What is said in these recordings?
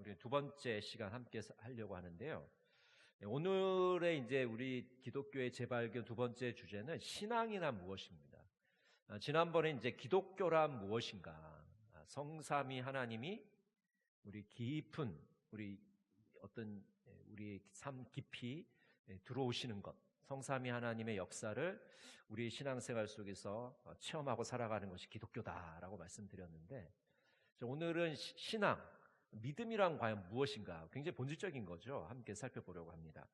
우리 두 번째 시간 함께 하려고 하는데요. 오늘의 이제 우리 기독교의 재발견 두 번째 주제는 신앙이란 무엇입니다. 지난번에 이제 기독교란 무엇인가, 성삼위 하나님이 우리 깊은 우리 어떤 우리 삶 깊이 들어오시는 것, 성삼위 하나님의 역사를 우리 신앙생활 속에서 체험하고 살아가는 것이 기독교다라고 말씀드렸는데, 오늘은 신앙, 믿음이란 과연 무엇인가, 굉장히 본질적인 거죠. 함께 살펴보려고 합니다.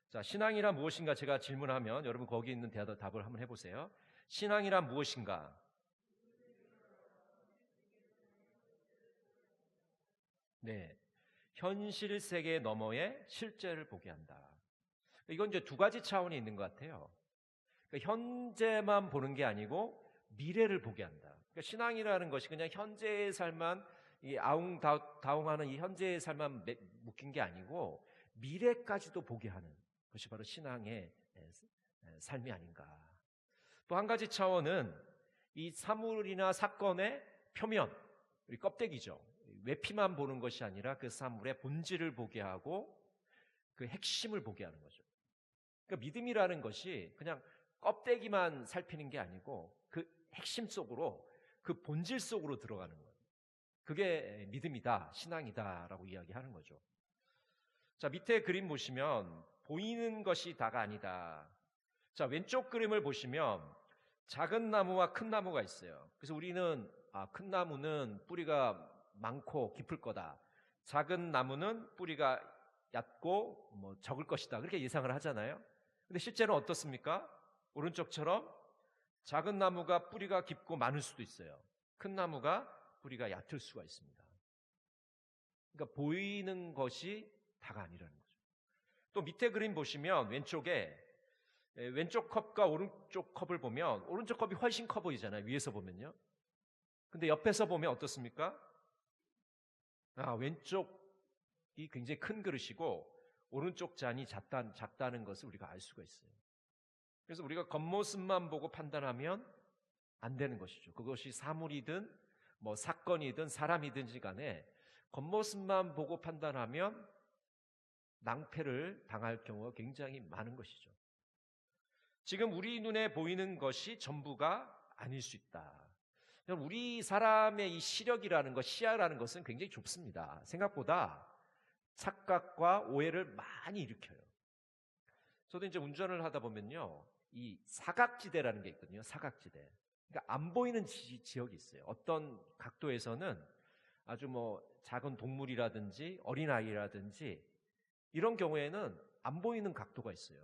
자, 신앙이란 무엇인가 제가 질문하면 여러분 거기 있는 답을 한번 해보세요. 신앙이란 무엇인가? 네, 현실 세계 너머의 실제를 보게 한다. 이건 이제 두 가지 차원이 있는 것 같아요. 그러니까 현재만 보는 게 아니고 미래를 보게 한다. 그러니까 신앙이라는 것이 그냥 현재의 삶만 이 아웅다웅하는 이 현재의 삶만 묶인 게 아니고 미래까지도 보게 하는 것이 바로 신앙의 삶이 아닌가. 또 한 가지 차원은 이 사물이나 사건의 표면, 우리 껍데기죠. 외피만 보는 것이 아니라 그 사물의 본질을 보게 하고 그 핵심을 보게 하는 거죠. 그러니까 믿음이라는 것이 그냥 껍데기만 살피는 게 아니고 그 핵심 속으로, 그 본질 속으로 들어가는 거예요. 그게 믿음이다, 신앙이다라고 이야기하는 거죠. 자, 밑에 그림 보시면 보이는 것이 다가 아니다. 자, 왼쪽 그림을 보시면 작은 나무와 큰 나무가 있어요. 그래서 우리는 큰 나무는 뿌리가 많고 깊을 거다, 작은 나무는 뿌리가 얕고 적을 것이다, 그렇게 예상을 하잖아요. 근데 실제는 어떻습니까? 오른쪽처럼 작은 나무가 뿌리가 깊고 많을 수도 있어요. 큰 나무가 뿌리가 얕을 수가 있습니다. 그러니까 보이는 것이 다가 아니라는 거죠. 또 밑에 그림 보시면 왼쪽 컵과 오른쪽 컵을 보면 오른쪽 컵이 훨씬 커 보이잖아요, 위에서 보면요. 근데 옆에서 보면 어떻습니까? 왼쪽이 굉장히 큰 그릇이고 오른쪽 잔이 작다는 것을 우리가 알 수가 있어요. 그래서 우리가 겉모습만 보고 판단하면 안 되는 것이죠. 그것이 사물이든 사건이든 사람이든지 간에 겉모습만 보고 판단하면 낭패를 당할 경우가 굉장히 많은 것이죠. 지금 우리 눈에 보이는 것이 전부가 아닐 수 있다. 우리 사람의 이 시력이라는 것, 시야라는 것은 굉장히 좁습니다. 생각보다 착각과 오해를 많이 일으켜요. 저도 이제 운전을 하다 보면요, 이 사각지대라는 게 있거든요. 사각지대. 그러니까 안 보이는 지역이 있어요. 어떤 각도에서는 아주 작은 동물이라든지 어린아이라든지 이런 경우에는 안 보이는 각도가 있어요.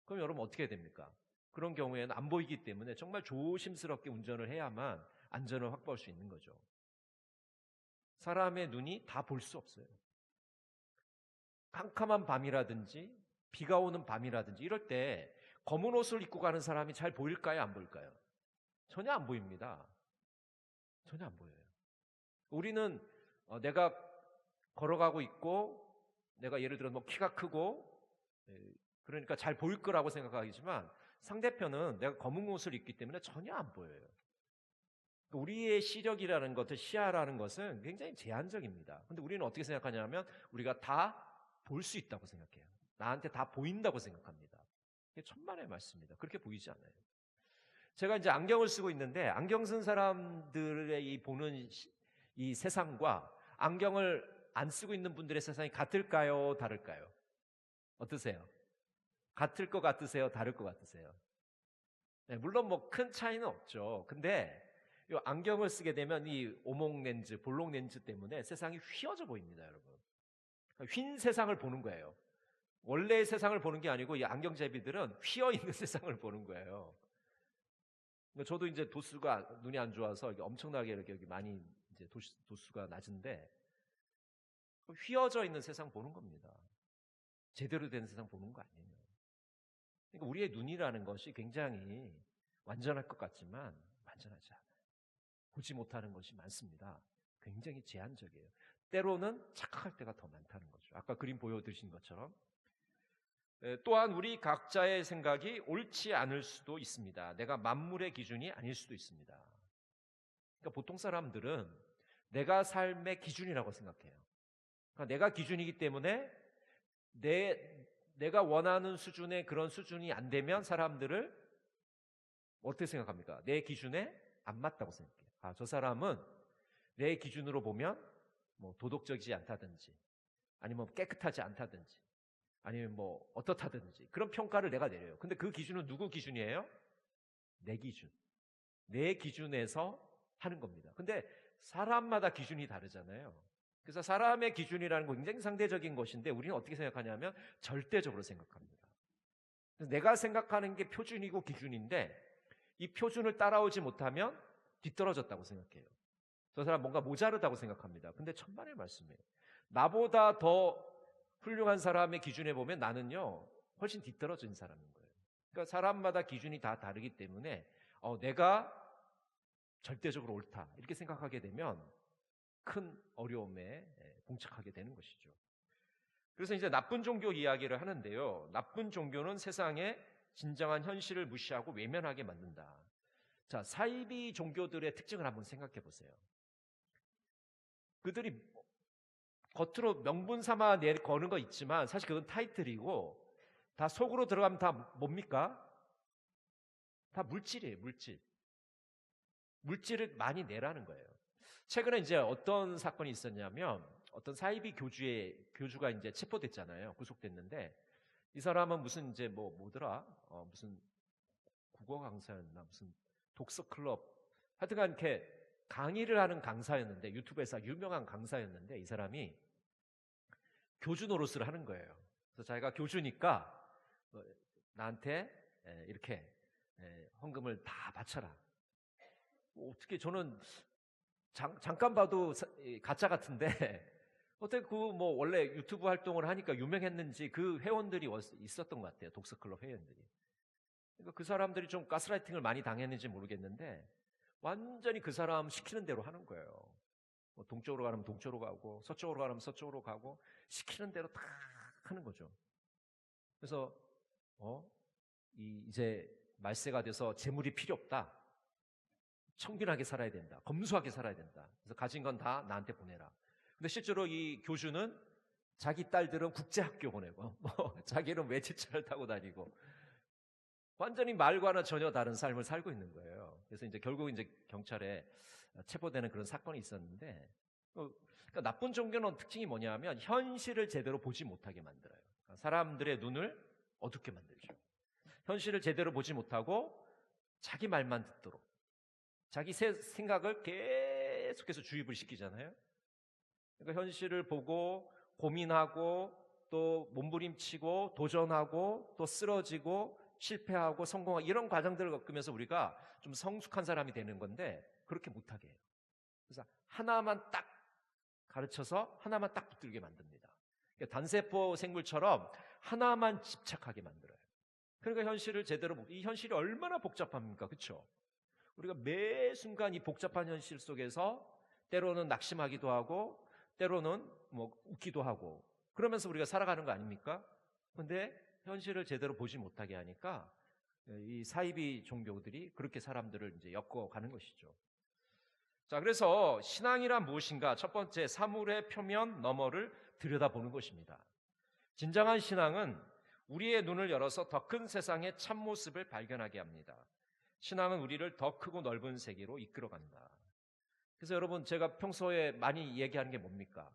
그럼 여러분 어떻게 해야 됩니까? 그런 경우에는 안 보이기 때문에 정말 조심스럽게 운전을 해야만 안전을 확보할 수 있는 거죠. 사람의 눈이 다 볼 수 없어요. 캄캄한 밤이라든지 비가 오는 밤이라든지 이럴 때 검은 옷을 입고 가는 사람이 잘 보일까요, 안 보일까요? 전혀 안 보입니다. 전혀 안 보여요. 우리는 내가 걸어가고 있고 내가 예를 들어 키가 크고 그러니까 잘 보일 거라고 생각하지만 상대편은 내가 검은 옷을 입기 때문에 전혀 안 보여요. 우리의 시력이라는 것은, 시야라는 것은 굉장히 제한적입니다. 근데 우리는 어떻게 생각하냐면 우리가 다 볼 수 있다고 생각해요. 나한테 다 보인다고 생각합니다. 이게 천만의 말씀입니다. 그렇게 보이지 않아요. 제가 이제 안경을 쓰고 있는데 안경 쓴 사람들의 이 보는 이 세상과 안경을 안 쓰고 있는 분들의 세상이 같을까요, 다를까요? 어떠세요? 같을 것 같으세요, 다를 것 같으세요? 네, 물론 큰 차이는 없죠. 근데 이 안경을 쓰게 되면 이 오목 렌즈, 볼록 렌즈 때문에 세상이 휘어져 보입니다, 여러분. 휜 세상을 보는 거예요. 원래의 세상을 보는 게 아니고 이 안경제비들은 휘어 있는 세상을 보는 거예요. 저도 이제 도수가 눈이 안 좋아서 엄청나게 이렇게 여기 많이 이제 도수가 낮은데 휘어져 있는 세상 보는 겁니다. 제대로 된 세상 보는 거 아니에요. 그러니까 우리의 눈이라는 것이 굉장히 완전할 것 같지만 완전하지 않아요. 보지 못하는 것이 많습니다. 굉장히 제한적이에요. 때로는 착각할 때가 더 많다는 거죠. 아까 그림 보여드린 것처럼. 또한 우리 각자의 생각이 옳지 않을 수도 있습니다. 내가 만물의 기준이 아닐 수도 있습니다. 그러니까 보통 사람들은 내가 삶의 기준이라고 생각해요. 그러니까 내가 기준이기 때문에 내가 원하는 수준의 그런 수준이 안 되면 사람들을 어떻게 생각합니까? 내 기준에 안 맞다고 생각해요. 저 사람은 내 기준으로 보면 뭐 도덕적이지 않다든지, 아니면 깨끗하지 않다든지, 아니면 뭐 어떻다든지 그런 평가를 내가 내려요. 근데 그 기준은 누구 기준이에요? 내 기준. 내 기준에서 하는 겁니다. 근데 사람마다 기준이 다르잖아요. 그래서 사람의 기준이라는 건 굉장히 상대적인 것인데 우리는 어떻게 생각하냐면 절대적으로 생각합니다. 그래서 내가 생각하는 게 표준이고 기준인데 이 표준을 따라오지 못하면 뒤떨어졌다고 생각해요. 저 사람 뭔가 모자르다고 생각합니다. 근데 천만의 말씀이에요. 나보다 더 훌륭한 사람의 기준에 보면 나는요 훨씬 뒤떨어진 사람인 거예요. 그러니까 사람마다 기준이 다 다르기 때문에 내가 절대적으로 옳다 이렇게 생각하게 되면 큰 어려움에 봉착하게 되는 것이죠. 그래서 이제 나쁜 종교 이야기를 하는데요. 나쁜 종교는 세상의 진정한 현실을 무시하고 외면하게 만든다. 자, 사이비 종교들의 특징을 한번 생각해 보세요. 그들이 겉으로 명분 삼아 거는 거 있지만 사실 그건 타이틀이고 다 속으로 들어가면 다 뭡니까? 다 물질이에요, 물질. 물질을 많이 내라는 거예요. 최근에 이제 어떤 사건이 있었냐면 어떤 사이비 교주가 이제 체포됐잖아요. 구속됐는데 이 사람은 무슨 이제 뭐더라? 무슨 국어 강사였나? 무슨 독서 클럽 하여튼간 이렇게 강의를 하는 강사였는데 유튜브에서 유명한 강사였는데 이 사람이 교주 노릇을 하는 거예요. 그래서 자기가 교주니까 나한테 이렇게 헌금을 다 바쳐라. 어떻게 저는 잠깐 봐도 가짜 같은데 어떻게 뭐 원래 유튜브 활동을 하니까 유명했는지 그 회원들이 있었던 것 같아요. 독서클럽 회원들이. 그러니까 그 사람들이 좀 가스라이팅을 많이 당했는지 모르겠는데 완전히 그 사람 시키는 대로 하는 거예요. 뭐 동쪽으로 가면 동쪽으로 가고 서쪽으로 가면 서쪽으로 가고 시키는 대로 다 하는 거죠. 그래서 이제 말세가 돼서 재물이 필요 없다. 청빈하게 살아야 된다. 검소하게 살아야 된다. 그래서 가진 건 다 나한테 보내라. 근데 실제로 이 교주는 자기 딸들은 국제학교 보내고 자기는 외제차를 타고 다니고 완전히 말과는 전혀 다른 삶을 살고 있는 거예요. 그래서 이제 결국 이제 경찰에 체포되는 그런 사건이 있었는데 그러니까 나쁜 종교는 특징이 뭐냐면 현실을 제대로 보지 못하게 만들어요. 그러니까 사람들의 눈을 어둡게 만들죠. 현실을 제대로 보지 못하고 자기 말만 듣도록 자기 생각을 계속해서 주입을 시키잖아요. 그러니까 현실을 보고 고민하고 또 몸부림치고 도전하고 또 쓰러지고 실패하고 성공하고 이런 과정들을 겪으면서 우리가 좀 성숙한 사람이 되는 건데 그렇게 못하게 해요. 그래서 하나만 딱 가르쳐서 하나만 딱 붙들게 만듭니다. 그러니까 단세포 생물처럼 하나만 집착하게 만들어요. 그러니까 현실을 제대로 이 현실이 얼마나 복잡합니까? 그렇죠? 우리가 매 순간 이 복잡한 현실 속에서 때로는 낙심하기도 하고 때로는 뭐 웃기도 하고 그러면서 우리가 살아가는 거 아닙니까? 근데 현실을 제대로 보지 못하게 하니까 이 사이비 종교들이 그렇게 사람들을 이제 엮어가는 것이죠. 자, 그래서 신앙이란 무엇인가? 첫 번째, 사물의 표면 너머를 들여다보는 것입니다. 진정한 신앙은 우리의 눈을 열어서 더 큰 세상의 참모습을 발견하게 합니다. 신앙은 우리를 더 크고 넓은 세계로 이끌어간다. 그래서 여러분 제가 평소에 많이 얘기하는 게 뭡니까?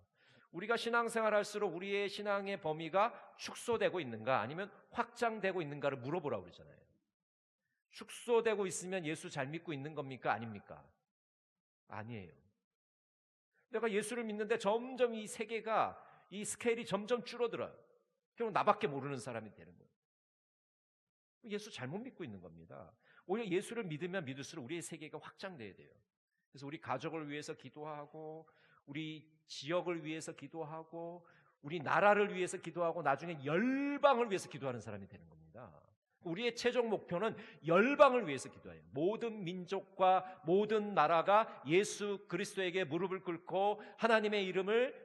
우리가 신앙생활 할수록 우리의 신앙의 범위가 축소되고 있는가 아니면 확장되고 있는가를 물어보라고 그러잖아요. 축소되고 있으면 예수 잘 믿고 있는 겁니까? 아닙니까? 아니에요. 내가 예수를 믿는데 점점 이 세계가 이 스케일이 점점 줄어들어요. 결국 나밖에 모르는 사람이 되는 거예요. 예수 잘못 믿고 있는 겁니다. 오히려 예수를 믿으면 믿을수록 우리의 세계가 확장돼야 돼요. 그래서 우리 가족을 위해서 기도하고 우리 지역을 위해서 기도하고 우리 나라를 위해서 기도하고 나중에 열방을 위해서 기도하는 사람이 되는 겁니다. 우리의 최종 목표는 열방을 위해서 기도해요. 모든 민족과 모든 나라가 예수 그리스도에게 무릎을 꿇고 하나님의 이름을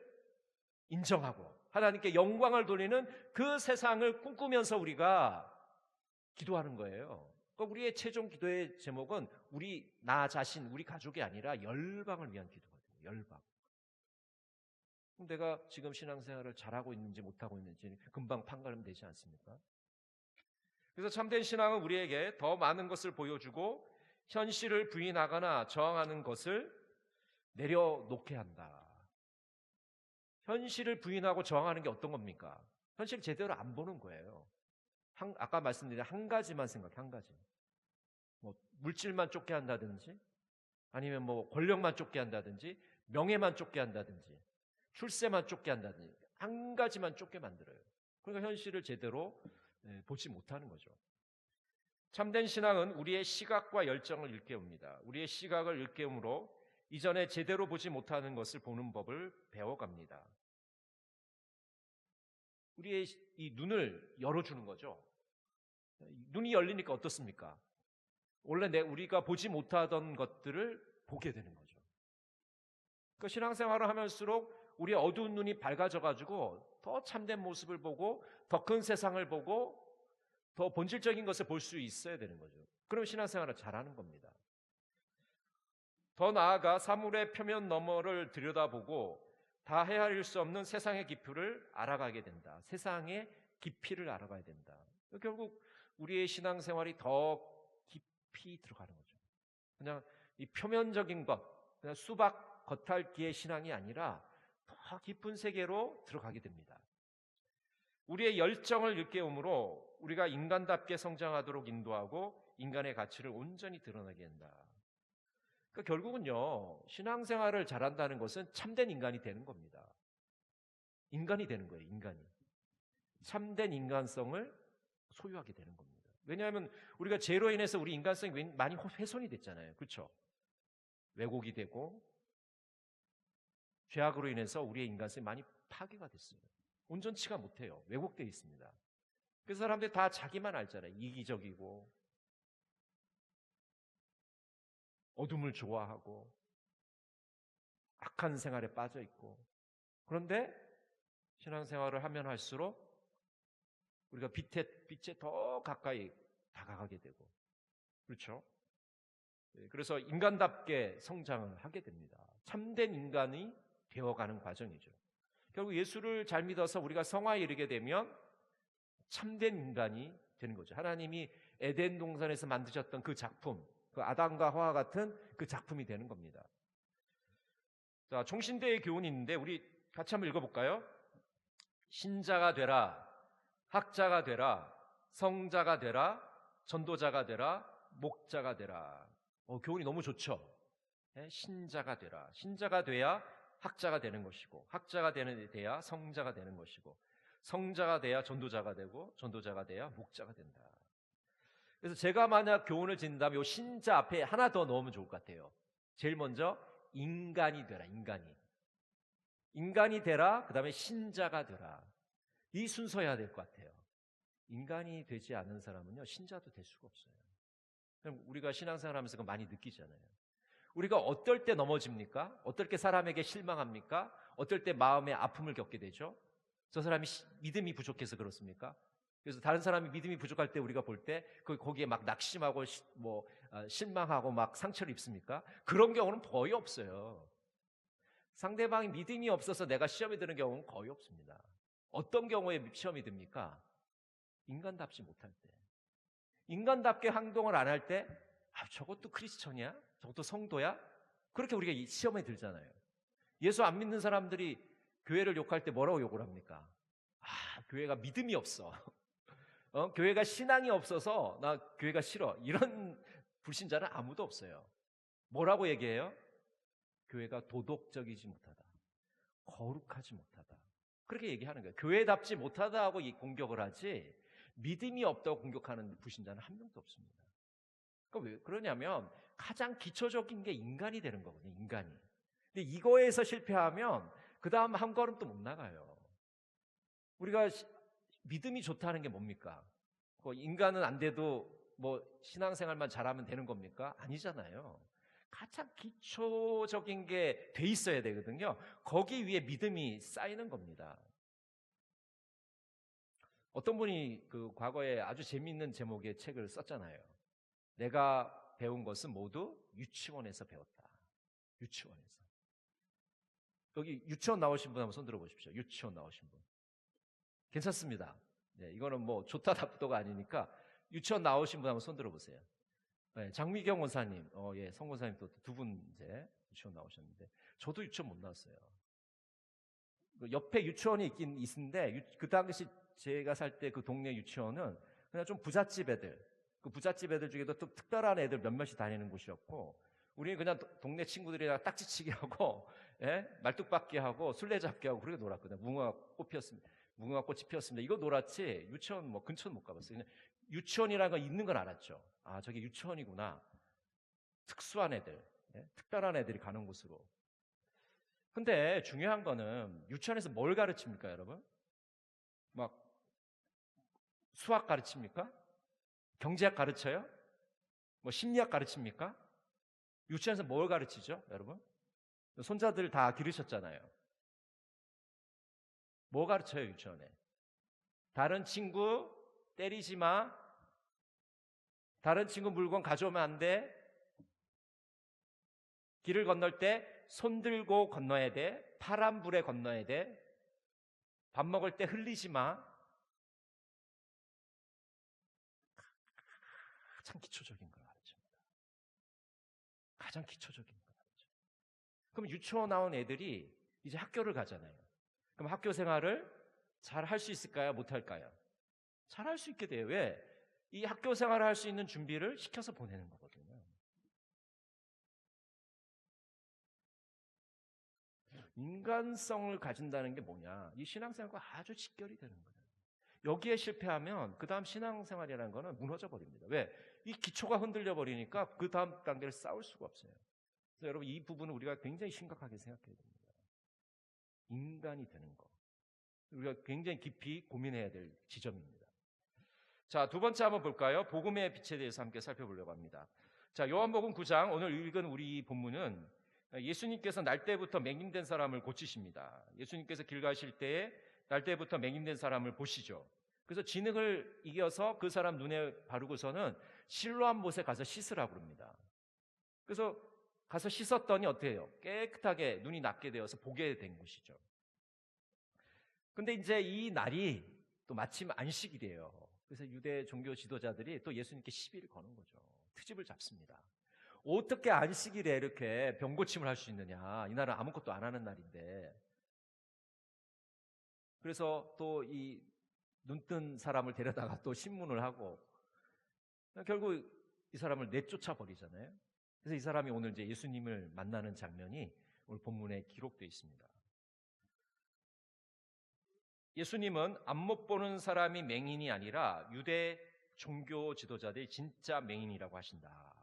인정하고 하나님께 영광을 돌리는 그 세상을 꿈꾸면서 우리가 기도하는 거예요. 그러니까 우리의 최종 기도의 제목은 나 자신, 우리 가족이 아니라 열방을 위한 기도거든요. 열방. 내가 지금 신앙생활을 잘하고 있는지 못하고 있는지 금방 판가름 되지 않습니까? 그래서 참된 신앙은 우리에게 더 많은 것을 보여주고 현실을 부인하거나 저항하는 것을 내려놓게 한다. 현실을 부인하고 저항하는 게 어떤 겁니까? 현실 제대로 안 보는 거예요. 아까 말씀드린 한 가지만 생각해, 한 가지. 뭐 물질만 쫓게 한다든지, 아니면 뭐 권력만 쫓게 한다든지, 명예만 쫓게 한다든지, 출세만 쫓게 한다든지, 한 가지만 쫓게 만들어요. 그러니까 현실을 제대로 보지 못하는 거죠. 참된 신앙은 우리의 시각과 열정을 일깨웁니다. 우리의 시각을 일깨움으로 이전에 제대로 보지 못하는 것을 보는 법을 배워갑니다. 우리의 이 눈을 열어주는 거죠. 눈이 열리니까 어떻습니까? 원래 우리가 보지 못하던 것들을 보게 되는 거죠. 그 신앙생활을 하면서록 우리의 어두운 눈이 밝아져가지고 더 참된 모습을 보고 더 큰 세상을 보고 더 본질적인 것을 볼 수 있어야 되는 거죠. 그럼 신앙생활을 잘하는 겁니다. 더 나아가 사물의 표면 너머를 들여다보고 다 헤아릴 수 없는 세상의 깊이를 알아가게 된다. 세상의 깊이를 알아가야 된다. 결국 우리의 신앙생활이 더 깊이 들어가는 거죠. 그냥 이 표면적인 것, 그냥 수박 겉핥기의 신앙이 아니라 더 깊은 세계로 들어가게 됩니다. 우리의 열정을 일깨움으로 우리가 인간답게 성장하도록 인도하고 인간의 가치를 온전히 드러나게 한다. 그러니까 결국은요, 신앙생활을 잘한다는 것은 참된 인간이 되는 겁니다. 인간이 되는 거예요, 인간이. 참된 인간성을 소유하게 되는 겁니다. 왜냐하면 우리가 죄로 인해서 우리 인간성이 많이 훼손이 됐잖아요. 그렇죠? 왜곡이 되고 죄악으로 인해서 우리의 인간성이 많이 파괴가 됐어요. 온전치가 못해요. 왜곡되어 있습니다. 그래서 사람들이 다 자기만 알잖아요. 이기적이고 어둠을 좋아하고 악한 생활에 빠져 있고, 그런데 신앙생활을 하면 할수록 우리가 빛에 더 가까이 다가가게 되고, 그렇죠? 그래서 인간답게 성장을 하게 됩니다. 참된 인간이 되어가는 과정이죠. 결국 예수를 잘 믿어서 우리가 성화에 이르게 되면 참된 인간이 되는 거죠. 하나님이 에덴 동산에서 만드셨던 그 작품, 그 아담과 하와 같은 그 작품이 되는 겁니다. 자, 총신대의 교훈이 있는데 우리 같이 한번 읽어볼까요? 신자가 되라, 학자가 되라, 성자가 되라, 전도자가 되라, 목자가 되라. 교훈이 너무 좋죠. 신자가 되라. 신자가 돼야 학자가 되는 것이고, 학자가 돼야 성자가 되는 것이고, 성자가 돼야 전도자가 되고, 전도자가 돼야 목자가 된다. 그래서 제가 만약 교훈을 짓는다면 이 신자 앞에 하나 더 넣으면 좋을 것 같아요. 제일 먼저 인간이 되라. 인간이 되라. 그 다음에 신자가 되라. 이 순서여야 될 것 같아요. 인간이 되지 않은 사람은요, 신자도 될 수가 없어요. 우리가 신앙생활 하면서 그거 많이 느끼잖아요. 우리가 어떨 때 넘어집니까? 어떨 때 사람에게 실망합니까? 어떨 때 마음의 아픔을 겪게 되죠? 저 사람이 믿음이 부족해서 그렇습니까? 그래서 다른 사람이 믿음이 부족할 때 우리가 볼 때 거기에 막 낙심하고 실망하고 막 상처를 입습니까? 그런 경우는 거의 없어요. 상대방이 믿음이 없어서 내가 시험에 드는 경우는 거의 없습니다. 어떤 경우에 시험이 듭니까? 인간답지 못할 때. 인간답게 행동을 안 할 때, 저것도 크리스천이야? 저것도 성도야? 그렇게 우리가 시험에 들잖아요. 예수 안 믿는 사람들이 교회를 욕할 때 뭐라고 욕을 합니까? 교회가 믿음이 없어. 교회가 신앙이 없어서 나 교회가 싫어. 이런 불신자는 아무도 없어요. 뭐라고 얘기해요? 교회가 도덕적이지 못하다. 거룩하지 못하다. 그렇게 얘기하는 거예요. 교회답지 못하다 하고 공격을 하지, 믿음이 없다고 공격하는 불신자는 한 명도 없습니다. 그러니까 왜 그러냐면 가장 기초적인 게 인간이 되는 거거든요. 인간이. 근데 이거에서 실패하면 그 다음 한 걸음 또 못 나가요. 우리가 믿음이 좋다는 게 뭡니까? 인간은 안 돼도 신앙생활만 잘하면 되는 겁니까? 아니잖아요. 가장 기초적인 게 돼 있어야 되거든요. 거기 위에 믿음이 쌓이는 겁니다. 어떤 분이 과거에 아주 재미있는 제목의 책을 썼잖아요. 내가 배운 것은 모두 유치원에서 배웠다. 유치원에서. 여기 유치원 나오신 분 한번 손 들어보십시오. 유치원 나오신 분. 괜찮습니다. 네, 이거는 뭐 좋다 나쁘다가 아니니까 유치원 나오신 분 한번 손 들어보세요. 네, 장미경 원사님, 예, 성 원사님 또 두 분 이제 유치원 나오셨는데 저도 유치원 못 나왔어요. 옆에 유치원이 있긴 있는데 그 당시 제가 살 때 그 동네 유치원은 그냥 좀 부잣집 애들, 그 부잣집 애들 중에도 또 특별한 애들 몇몇이 다니는 곳이었고 우리는 그냥 동네 친구들이랑 딱지치기 하고 예? 말뚝박기 하고 술래잡기 하고 그렇게 놀았거든요. 무궁화 꽃이 피었습니다. 이거 놀았지 유치원 뭐 근처는 못 가봤어요. 그냥 유치원이라는 거 있는 건 알았죠. 아 저게 유치원이구나. 특수한 애들, 예? 특별한 애들이 가는 곳으로. 근데 중요한 거는 유치원에서 뭘 가르칩니까, 여러분? 막 수학 가르칩니까? 경제학 가르쳐요? 뭐 심리학 가르칩니까? 유치원에서 뭘 가르치죠, 여러분? 손자들 다 기르셨잖아요. 뭐 가르쳐요, 유치원에? 다른 친구 때리지 마. 다른 친구 물건 가져오면 안 돼. 길을 건널 때 손 들고 건너야 돼. 파란 불에 건너야 돼. 밥 먹을 때 흘리지 마. 가장 기초적인 걸 가르칩니다. 가장 기초적인 걸 가르쳐요. 그럼 유치원 나온 애들이 이제 학교를 가잖아요. 그럼 학교 생활을 잘 할 수 있을까요? 못 할까요? 잘 할 수 있게 돼요. 왜? 이 학교 생활을 할 수 있는 준비를 시켜서 보내는 거거든요. 인간성을 가진다는 게 뭐냐? 이 신앙생활과 아주 직결이 되는 거예요. 여기에 실패하면 그 다음 신앙생활이라는 거는 무너져 버립니다. 왜? 이 기초가 흔들려 버리니까 그 다음 단계를 쌓을 수가 없어요. 그래서 여러분 이 부분은 우리가 굉장히 심각하게 생각해야 됩니다. 인간이 되는 거. 우리가 굉장히 깊이 고민해야 될 지점입니다. 자, 두 번째 한번 볼까요? 복음의 빛에 대해서 함께 살펴보려고 합니다. 자, 요한복음 9장 오늘 읽은 우리 본문은 예수님께서 날때부터 맹인된 사람을 고치십니다. 예수님께서 길 가실 때에 날때부터 맹인된 사람을 보시죠. 그래서 진흙을 이겨서 그 사람 눈에 바르고서는 실로암 못에 가서 씻으라고 합니다. 그래서 가서 씻었더니 어떻게 해요? 깨끗하게 눈이 낫게 되어서 보게 된 것이죠. 근데 이제 이 날이 또 마침 안식일이에요. 그래서 유대 종교 지도자들이 또 예수님께 시비를 거는 거죠. 트집을 잡습니다. 어떻게 안식일에 이렇게 병고침을 할 수 있느냐. 이 날은 아무것도 안 하는 날인데. 그래서 또 이 눈뜬 사람을 데려다가 또 신문을 하고 결국 이 사람을 내쫓아 버리잖아요. 그래서 이 사람이 오늘 이제 예수님을 만나는 장면이 오늘 본문에 기록되어 있습니다. 예수님은 안못 보는 사람이 맹인이 아니라 유대 종교 지도자들이 진짜 맹인이라고 하신다.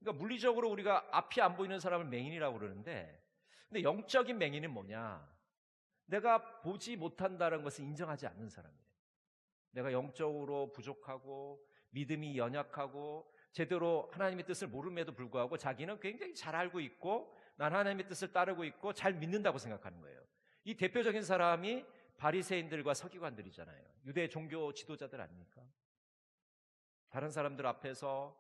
그러니까 물리적으로 우리가 앞이 안 보이는 사람을 맹인이라고 그러는데 근데 영적인 맹인은 뭐냐? 내가 보지 못한다는 것을 인정하지 않는 사람이에요. 내가 영적으로 부족하고 믿음이 연약하고 제대로 하나님의 뜻을 모름에도 불구하고 자기는 굉장히 잘 알고 있고 난 하나님의 뜻을 따르고 있고 잘 믿는다고 생각하는 거예요. 이 대표적인 사람이 바리새인들과 서기관들이잖아요. 유대 종교 지도자들 아닙니까? 다른 사람들 앞에서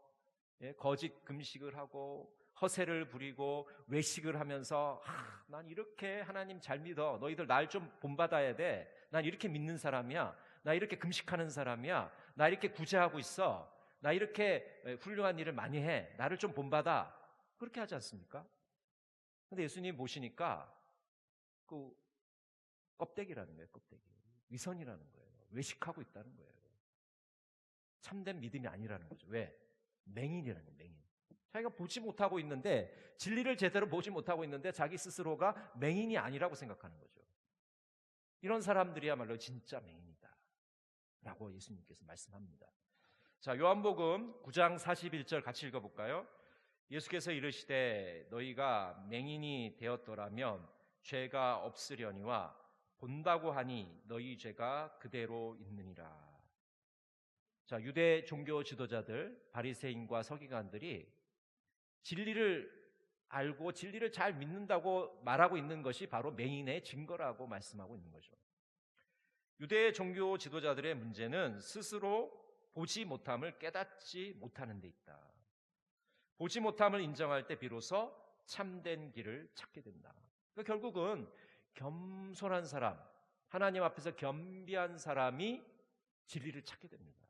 거짓 금식을 하고 허세를 부리고 외식을 하면서 난 이렇게 하나님 잘 믿어. 너희들 날 좀 본받아야 돼. 난 이렇게 믿는 사람이야. 나 이렇게 금식하는 사람이야. 나 이렇게 구제하고 있어. 나 이렇게 훌륭한 일을 많이 해. 나를 좀 본받아. 그렇게 하지 않습니까? 근데 예수님 보시니까 그 껍데기라는 거예요. 껍데기. 위선이라는 거예요. 외식하고 있다는 거예요. 참된 믿음이 아니라는 거죠. 왜? 맹인이라는 거예요. 맹인. 자기가 보지 못하고 있는데 진리를 제대로 보지 못하고 있는데 자기 스스로가 맹인이 아니라고 생각하는 거죠. 이런 사람들이야말로 진짜 맹인이다 라고 예수님께서 말씀합니다. 자, 요한복음 9장 41절 같이 읽어볼까요? 예수께서 이르시되 너희가 맹인이 되었더라면 죄가 없으려니와 본다고 하니 너희 죄가 그대로 있느니라. 자, 유대 종교 지도자들 바리새인과 서기관들이 진리를 알고 진리를 잘 믿는다고 말하고 있는 것이 바로 맹인의 증거라고 말씀하고 있는 거죠. 유대 종교 지도자들의 문제는 스스로 보지 못함을 깨닫지 못하는 데 있다. 보지 못함을 인정할 때 비로소 참된 길을 찾게 된다. 그러니까 결국은 겸손한 사람, 하나님 앞에서 겸비한 사람이 진리를 찾게 됩니다.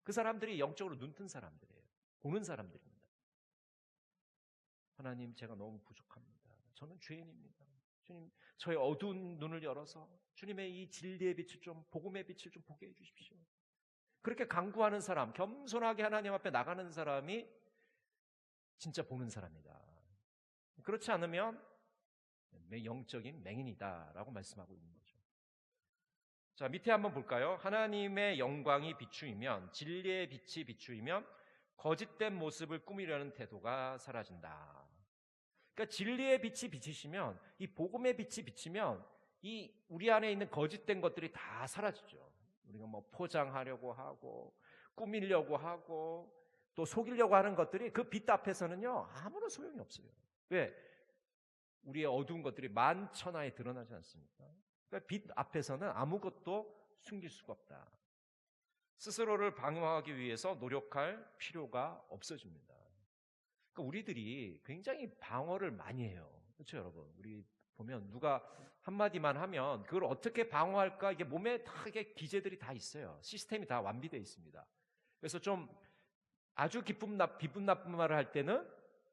그 사람들이 영적으로 눈뜬 사람들이에요. 보는 사람들입니다. 하나님, 제가 너무 부족합니다. 저는 죄인입니다. 주님, 저의 어두운 눈을 열어서 주님의 이 진리의 빛을 좀, 복음의 빛을 좀 보게 해주십시오. 그렇게 간구하는 사람, 겸손하게 하나님 앞에 나가는 사람이 진짜 보는 사람이다. 그렇지 않으면 영적인 맹인이다라고 말씀하고 있는 거죠. 자, 밑에 한번 볼까요? 하나님의 영광이 비추이면, 진리의 빛이 비추이면 거짓된 모습을 꾸미려는 태도가 사라진다. 그러니까 진리의 빛이 비치시면, 이 복음의 빛이 비치면 이 우리 안에 있는 거짓된 것들이 다 사라지죠. 우리가 뭐 포장하려고 하고 꾸미려고 하고 또 속이려고 하는 것들이 그 빛 앞에서는요 아무런 소용이 없어요. 왜? 우리의 어두운 것들이 만천하에 드러나지 않습니까? 그러니까 빛 앞에서는 아무것도 숨길 수가 없다. 스스로를 방어하기 위해서 노력할 필요가 없어집니다. 그러니까 우리들이 굉장히 방어를 많이 해요. 그렇죠, 여러분? 우리 보면 누가 한마디만 하면 그걸 어떻게 방어할까, 이게 몸에 다 이게 기제들이 다 있어요. 시스템이 다 완비되어 있습니다. 그래서 좀 아주 기분 나쁜 말을 할 때는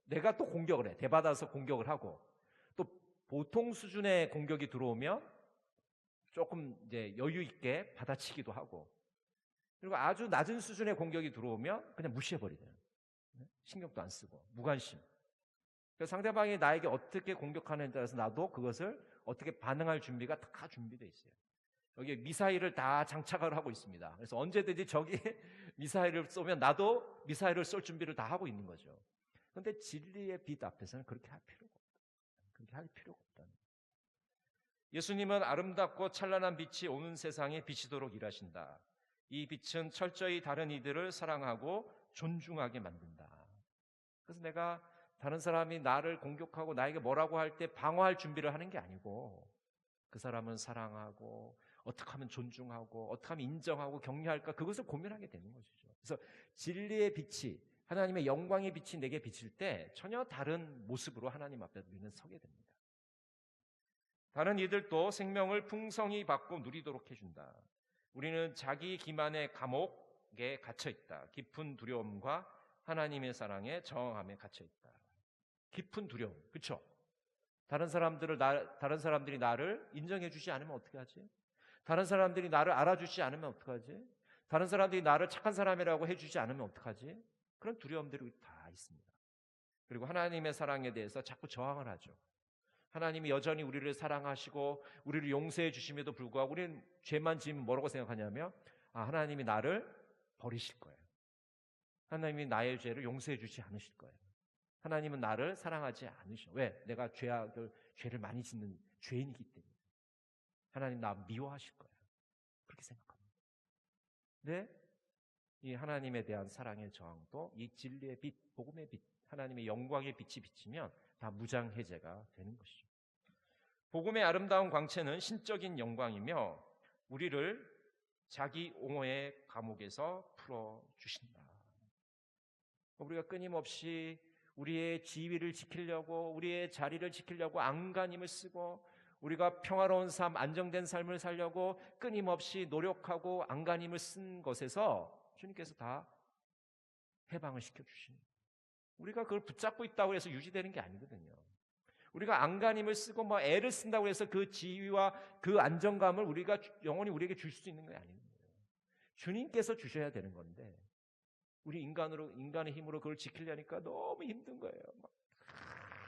내가 또 공격을 해. 대받아서 공격을 하고, 또 보통 수준의 공격이 들어오면 조금 이제 여유 있게 받아치기도 하고, 그리고 아주 낮은 수준의 공격이 들어오면 그냥 무시해버리잖아요. 신경도 안 쓰고 무관심. 그래서 상대방이 나에게 어떻게 공격하느냐에 따라서 나도 그것을 어떻게 반응할 준비가 다 준비되어 있어요. 여기 미사일을 다 장착을 하고 있습니다. 그래서 언제든지 저기 미사일을 쏘면 나도 미사일을 쏠 준비를 다 하고 있는 거죠. 그런데 진리의 빛 앞에서는 그렇게 할 필요가 없다. 그렇게 할 필요가 없다. 예수님은 아름답고 찬란한 빛이 오는 세상에 비치도록 일하신다. 이 빛은 철저히 다른 이들을 사랑하고 존중하게 만든다. 그래서 내가 다른 사람이 나를 공격하고 나에게 뭐라고 할 때 방어할 준비를 하는 게 아니고, 그 사람은 사랑하고 어떻게 하면 존중하고 어떻게 하면 인정하고 격려할까, 그것을 고민하게 되는 것이죠. 그래서 진리의 빛이, 하나님의 영광의 빛이 내게 비칠 때 전혀 다른 모습으로 하나님 앞에 우리는 서게 됩니다. 다른 이들도 생명을 풍성히 받고 누리도록 해준다. 우리는 자기 기만의 감옥에 갇혀있다. 깊은 두려움과 하나님의 사랑에 저항함에 갇혀있다. 깊은 두려움, 그렇죠? 다른 사람들이 나를 인정해주지 않으면 어떻게 하지? 다른 사람들이 나를 알아주지 않으면 어떡하지? 다른 사람들이 나를 착한 사람이라고 해주지 않으면 어떡하지? 그런 두려움들이 다 있습니다. 그리고 하나님의 사랑에 대해서 자꾸 저항을 하죠. 하나님이 여전히 우리를 사랑하시고 우리를 용서해 주심에도 불구하고 우리는 죄만 지으면 뭐라고 생각하냐면, 하나님이 나를 버리실 거예요. 하나님이 나의 죄를 용서해 주지 않으실 거예요. 하나님은 나를 사랑하지 않으셔. 왜? 내가 죄를 많이 짓는 죄인이기 때문에. 하나님 나 미워하실 거예요. 그렇게 생각합니다. 근데 이 하나님에 대한 사랑의 저항도 이 진리의 빛, 복음의 빛, 하나님의 영광의 빛이 비치면 다 무장해제가 되는 것이죠. 복음의 아름다운 광채는 신적인 영광이며 우리를 자기 옹호의 감옥에서 풀어주신다. 우리가 끊임없이 우리의 지위를 지키려고, 우리의 자리를 지키려고 안간힘을 쓰고, 우리가 평화로운 삶, 안정된 삶을 살려고 끊임없이 노력하고 안간힘을 쓴 것에서 주님께서 다 해방을 시켜주십니다. 우리가 그걸 붙잡고 있다고 해서 유지되는 게 아니거든요. 우리가 안간힘을 쓰고 애를 쓴다고 해서 그 지위와 그 안정감을 우리가 영원히 우리에게 줄 수 있는 게 아닙니다. 주님께서 주셔야 되는 건데, 우리 인간의 힘으로 그걸 지키려니까 너무 힘든 거예요.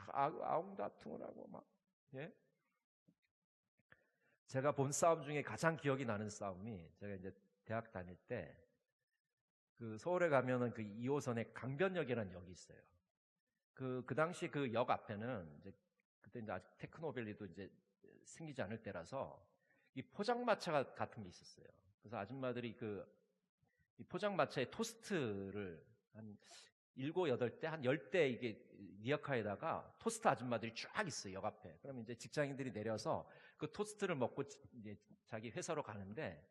아웅다툼을 하고 예? 제가 본 싸움 중에 가장 기억이 나는 싸움이, 제가 이제 대학 다닐 때 그 서울에 가면은 그 2호선에 강변역이라는 역이 있어요. 그 당시 그 역 앞에는 이제 그때 이제 아직 테크노밸리도 이제 생기지 않을 때라서 이 포장마차 같은 게 있었어요. 그래서 아줌마들이 이 포장마차에 토스트를 한 7, 8대, 한 10대 이게 리어카에다가 토스트 아줌마들이 쫙 있어요, 역 앞에. 그러면 이제 직장인들이 내려서 그 토스트를 먹고 이제 자기 회사로 가는데,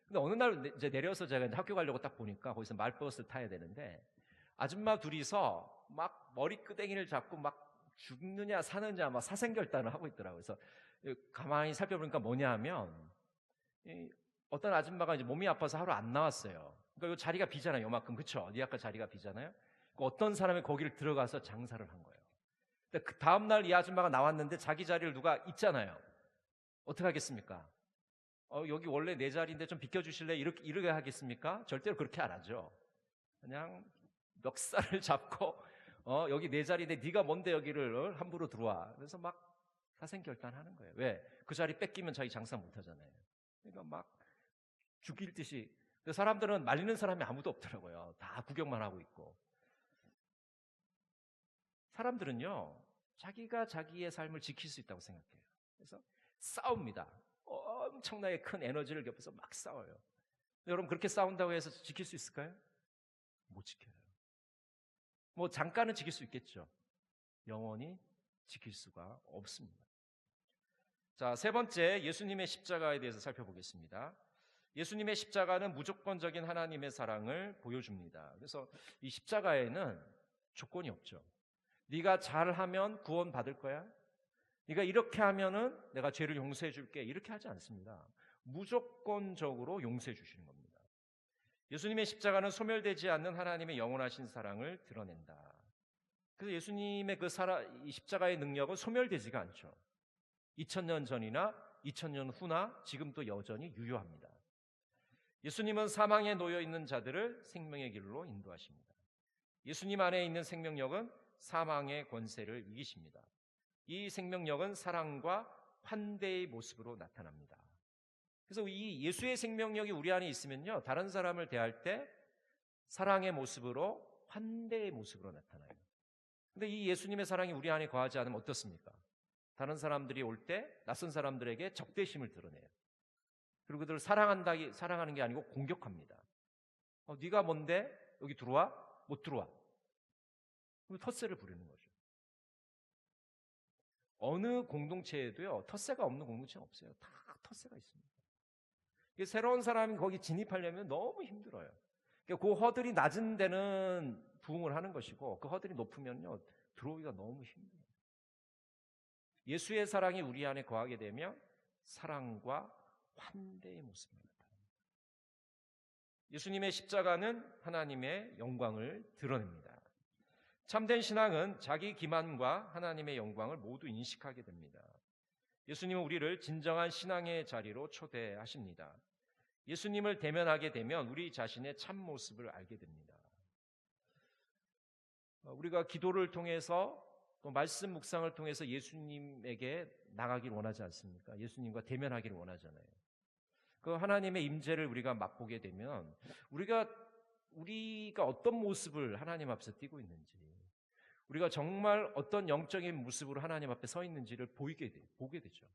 근데 어느 날 이제 내려서 제가 이제 학교 가려고 딱 보니까 거기서 말버스를 타야 되는데, 아줌마 둘이서 막 머리끄댕이를 잡고 막 죽느냐 사느냐 막 사생결단을 하고 있더라고요. 그래서 가만히 살펴보니까 뭐냐 하면 어떤 아줌마가 이제 몸이 아파서 하루 안 나왔어요. 그러니까 요 자리가 비잖아요. 요만큼. 그쵸? 네 아까 자리가 비잖아요. 어떤 사람이 거기를 들어가서 장사를 한 거예요. 근데 그 다음날 이 아줌마가 나왔는데 자기 자리를 누가 있잖아요. 어떻게 하겠습니까? 여기 원래 내 자리인데 좀 비켜주실래? 이렇게 하겠습니까? 절대로 그렇게 안 하죠. 그냥 멱살을 잡고 여기 내 자리인데 네가 뭔데 여기를 함부로 들어와. 그래서 막 사생결단하는 거예요. 왜? 그 자리 뺏기면 자기 장사 못 하잖아요. 그러니까 막 죽일 듯이. 사람들은 말리는 사람이 아무도 없더라고요. 다 구경만 하고 있고. 사람들은요, 자기가 자기의 삶을 지킬 수 있다고 생각해요. 그래서 싸웁니다. 엄청나게 큰 에너지를 겹쳐서 막 싸워요. 여러분, 그렇게 싸운다고 해서 지킬 수 있을까요? 못 지켜요. 뭐 잠깐은 지킬 수 있겠죠. 영원히 지킬 수가 없습니다. 자, 세 번째, 예수님의 십자가에 대해서 살펴보겠습니다. 예수님의 십자가는 무조건적인 하나님의 사랑을 보여줍니다. 그래서 이 십자가에는 조건이 없죠. 네가 잘하면 구원 받을 거야. 네가 이렇게 하면은 내가 죄를 용서해 줄게. 이렇게 하지 않습니다. 무조건적으로 용서해 주시는 겁니다. 예수님의 십자가는 소멸되지 않는 하나님의 영원하신 사랑을 드러낸다. 그래서 예수님의 이 십자가의 능력은 소멸되지가 않죠. 2000년 전이나 2000년 후나 지금도 여전히 유효합니다. 예수님은 사망에 놓여 있는 자들을 생명의 길로 인도하십니다. 예수님 안에 있는 생명력은 사망의 권세를 이기십니다. 이 생명력은 사랑과 환대의 모습으로 나타납니다. 그래서 이 예수의 생명력이 우리 안에 있으면요, 다른 사람을 대할 때 사랑의 모습으로, 환대의 모습으로 나타나요. 근데 이 예수님의 사랑이 우리 안에 거하지 않으면 어떻습니까? 다른 사람들이 올 때 낯선 사람들에게 적대심을 드러내요. 그리고 그들을 사랑하는 게 아니고 공격합니다. 네가 뭔데? 여기 들어와? 못 들어와. 텃세를 부리는 거죠. 어느 공동체에도요, 텃세가 없는 공동체는 없어요. 다 텃세가 있습니다. 새로운 사람이 거기 진입하려면 너무 힘들어요. 그 허들이 낮은 데는 부흥을 하는 것이고, 그 허들이 높으면요, 들어오기가 너무 힘들어요. 예수의 사랑이 우리 안에 거하게 되면 사랑과 환대의 모습을 나타냅니다. 예수님의 십자가는 하나님의 영광을 드러냅니다. 참된 신앙은 자기 기만과 하나님의 영광을 모두 인식하게 됩니다. 예수님은 우리를 진정한 신앙의 자리로 초대하십니다. 예수님을 대면하게 되면 우리 자신의 참 모습을 알게 됩니다. 우리가 기도를 통해서 또 말씀 묵상을 통해서 예수님에게 나가길 원하지 않습니까? 예수님과 대면하기를 원하잖아요. 그 하나님의 임재를 우리가 맛보게 되면 우리가 어떤 모습을 하나님 앞에서 띄고 있는지, 우리가 정말 어떤 영적인 모습으로 하나님 앞에 서 있는지를 보게 되죠.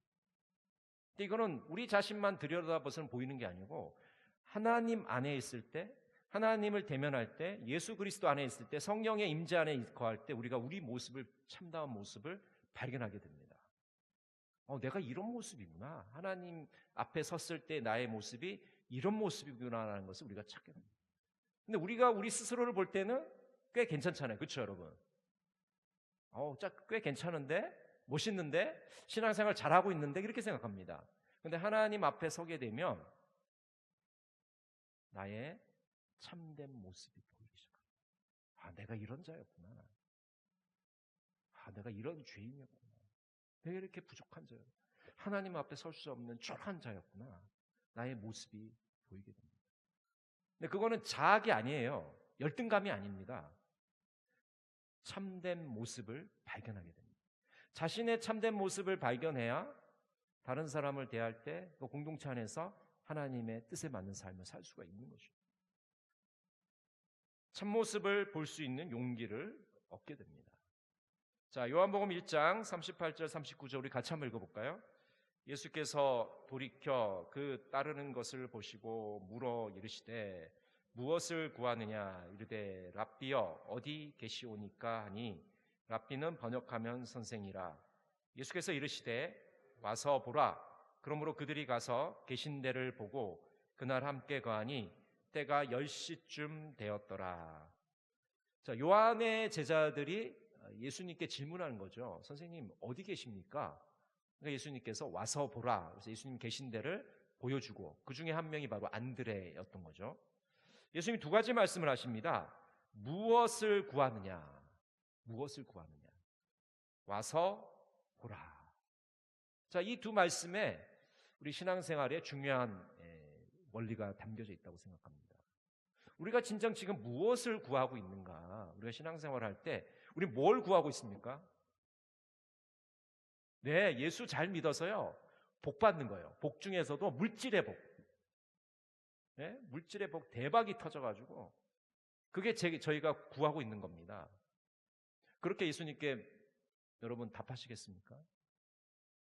근데 이거는 우리 자신만 들여다봐서는 보이는 게 아니고 하나님 안에 있을 때, 하나님을 대면할 때, 예수 그리스도 안에 있을 때, 성령의 임재 안에 거할 때 우리가 우리 모습을, 참다운 모습을 발견하게 됩니다. 내가 이런 모습이구나. 하나님 앞에 섰을 때 나의 모습이 이런 모습이구나라는 것을 우리가 찾게 됩니다. 근데 우리가 우리 스스로를 볼 때는 꽤 괜찮잖아요. 그렇죠, 여러분? 꽤 괜찮은데? 멋있는데? 신앙생활 잘하고 있는데? 이렇게 생각합니다. 근데 하나님 앞에 서게 되면 나의 참된 모습이 보이기 시작합니다. 내가 이런 자였구나. 내가 이런 죄인이었구나. 내가 이렇게 부족한 자였구나. 하나님 앞에 설 수 없는 초라한 자였구나. 나의 모습이 보이게 됩니다. 근데 그거는 자학이 아니에요. 열등감이 아닙니다. 참된 모습을 발견하게 됩니다. 자신의 참된 모습을 발견해야 다른 사람을 대할 때 그 공동체 안에서 하나님의 뜻에 맞는 삶을 살 수가 있는 것이죠. 참모습을 볼 수 있는 용기를 얻게 됩니다. 자, 요한복음 1장 38절 39절 우리 같이 한번 읽어볼까요? 예수께서 돌이켜 그 따르는 것을 보시고 물어 이르시되 무엇을 구하느냐 이르되 랍비여 어디 계시오니까 하니 랍비는 번역하면 선생이라. 예수께서 이르시되 와서 보라. 그러므로 그들이 가서 계신 데를 보고 그날 함께 거하니 때가 10시쯤 되었더라. 자, 요한의 제자들이 예수님께 질문하는 거죠. 선생님 어디 계십니까? 그러니까 예수님께서 와서 보라. 그래서 예수님 계신 데를 보여주고 그 중에 한 명이 바로 안드레였던 거죠. 예수님이 두 가지 말씀을 하십니다. 무엇을 구하느냐? 무엇을 구하느냐? 와서 보라. 자, 이 두 말씀에 우리 신앙생활에 중요한 원리가 담겨져 있다고 생각합니다. 우리가 진정 지금 무엇을 구하고 있는가? 우리가 신앙생활을 할 때 우리 뭘 구하고 있습니까? 네, 예수 잘 믿어서요. 복 받는 거예요. 복 중에서도 물질의 복. 네? 물질의 복 대박이 터져가지고 그게 저희가 구하고 있는 겁니다. 그렇게 예수님께 여러분 답하시겠습니까?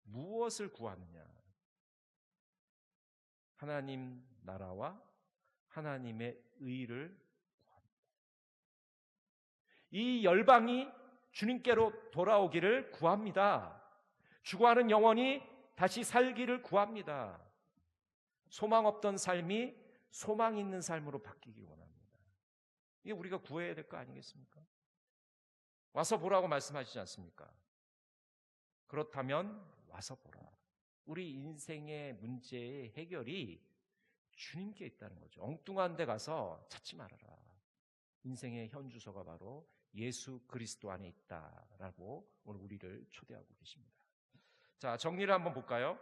무엇을 구하느냐? 하나님 나라와 하나님의 의를 구합니다. 이 열방이 주님께로 돌아오기를 구합니다. 죽어가는 영혼이 다시 살기를 구합니다. 소망 없던 삶이 소망 있는 삶으로 바뀌기 원합니다. 이게 우리가 구해야 될 거 아니겠습니까? 와서 보라고 말씀하시지 않습니까? 그렇다면 와서 보라. 우리 인생의 문제의 해결이 주님께 있다는 거죠. 엉뚱한 데 가서 찾지 말아라. 인생의 현주소가 바로 예수 그리스도 안에 있다라고 오늘 우리를 초대하고 계십니다. 자, 정리를 한번 볼까요?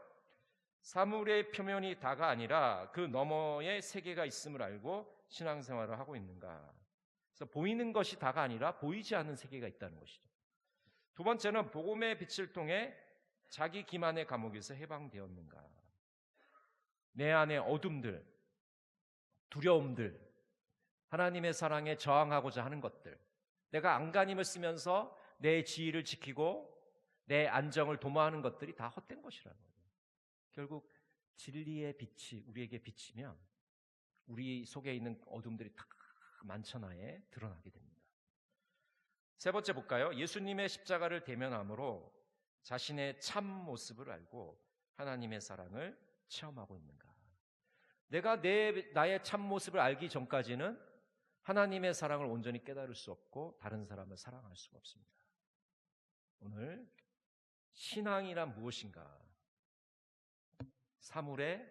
사물의 표면이 다가 아니라 그 너머에 세계가 있음을 알고 신앙생활을 하고 있는가? 그래서 보이는 것이 다가 아니라 보이지 않는 세계가 있다는 것이죠. 두 번째는 복음의 빛을 통해 자기 기만의 감옥에서 해방되었는가? 내 안의 어둠들, 두려움들, 하나님의 사랑에 저항하고자 하는 것들, 내가 안간힘을 쓰면서 내 지위를 지키고 내 안정을 도모하는 것들이 다 헛된 것이라는 거예요. 결국 진리의 빛이 우리에게 비치면 우리 속에 있는 어둠들이 다 만천하에 드러나게 됩니다. 세 번째 볼까요? 예수님의 십자가를 대면함으로 자신의 참 모습을 알고 하나님의 사랑을 체험하고 있는가? 내가 나의 참 모습을 알기 전까지는 하나님의 사랑을 온전히 깨달을 수 없고 다른 사람을 사랑할 수가 없습니다. 오늘 신앙이란 무엇인가? 사물의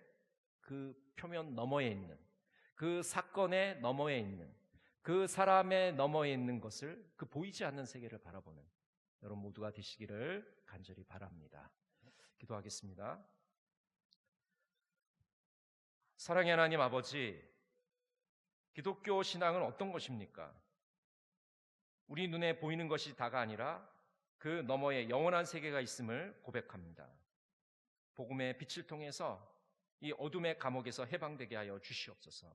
그 표면 너머에 있는, 그 사건의 너머에 있는, 그 사람의 너머에 있는 것을, 그 보이지 않는 세계를 바라보는 여러분 모두가 되시기를 간절히 바랍니다. 기도하겠습니다. 사랑의 하나님 아버지, 기독교 신앙은 어떤 것입니까? 우리 눈에 보이는 것이 다가 아니라 그 너머에 영원한 세계가 있음을 고백합니다. 복음의 빛을 통해서 이 어둠의 감옥에서 해방되게 하여 주시옵소서.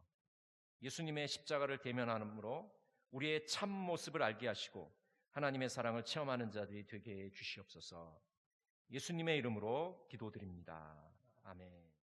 예수님의 십자가를 대면함으로 우리의 참 모습을 알게 하시고 하나님의 사랑을 체험하는 자들이 되게 해 주시옵소서. 예수님의 이름으로 기도드립니다. 아멘.